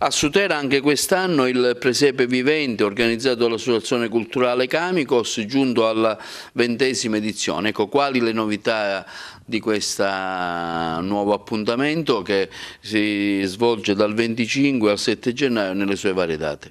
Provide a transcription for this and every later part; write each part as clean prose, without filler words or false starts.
A Sutera anche quest'anno il Presepe Vivente, organizzato dall'Associazione Culturale Camicos, giunto alla 20ª edizione. Ecco, quali le novità di questo nuovo appuntamento che si svolge dal 25 al 7 gennaio nelle sue varie date?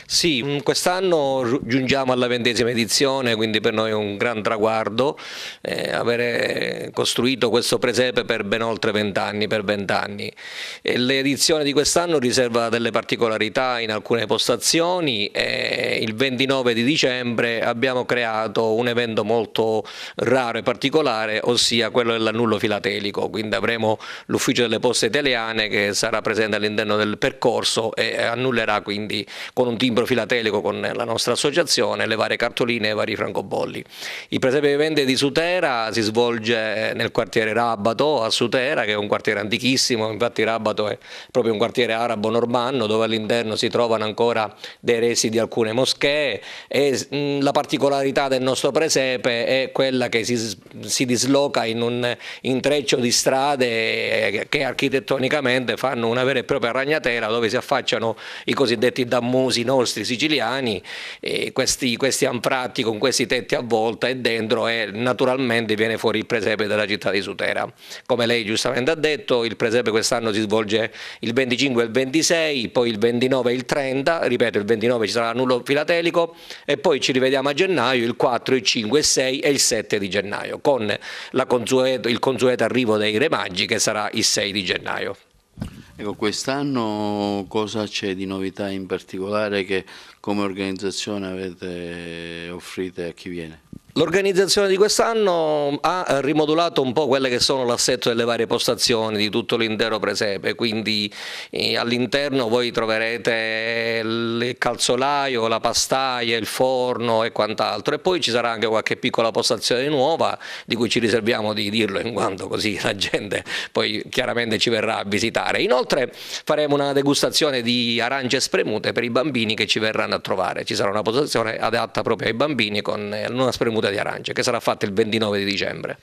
Sì, quest'anno giungiamo alla 20ª edizione, quindi per noi è un gran traguardo avere costruito questo presepe per ben oltre 20 anni, per 20 anni. L'edizione di quest'anno riserva delle particolarità in alcune postazioni e il 29 di dicembre abbiamo creato un evento molto raro e particolare, ossia quello dell'annullo filatelico, quindi avremo l'ufficio delle poste italiane che sarà presente all'interno del percorso e annullerà quindi con un timbro filatelico con la nostra associazione le varie cartoline e i vari francobolli. Il Presepe Vivente di Sutera si svolge nel quartiere Rabato a Sutera, che è un quartiere antichissimo, infatti Rabato è proprio un quartiere arabo-normanno dove all'interno si trovano ancora dei resti di alcune moschee e la particolarità del nostro presepe è quella che si disloca in un intreccio di strade che architettonicamente fanno una vera e propria ragnatela dove si affacciano i cosiddetti dammusi nostri siciliani, e questi anfratti con questi tetti a volta e dentro naturalmente viene fuori il presepe della città di Sutera. Come lei giustamente ha detto, il presepe quest'anno si svolge il 25 e il 26, poi il 29 e il 30, ripeto il 29 ci sarà l'annullo filatelico e poi ci rivediamo a gennaio il 4, il 5, il 6 e il 7 di gennaio con il consueto arrivo dei Re Magi che sarà il 6 di gennaio. Ecco, quest'anno cosa c'è di novità in particolare che come organizzazione avete offrite a chi viene? L'organizzazione di quest'anno ha rimodulato un po' quelle che sono l'assetto delle varie postazioni di tutto l'intero presepe, quindi all'interno voi troverete il calzolaio, la pastaia, il forno e quant'altro, e poi ci sarà anche qualche piccola postazione nuova di cui ci riserviamo di dirlo in quanto così la gente poi chiaramente ci verrà a visitare. Inoltre faremo una degustazione di arance spremute per i bambini che ci verranno a trovare, ci sarà una postazione adatta proprio ai bambini con una spremuta di arance che sarà fatta il 29 di dicembre.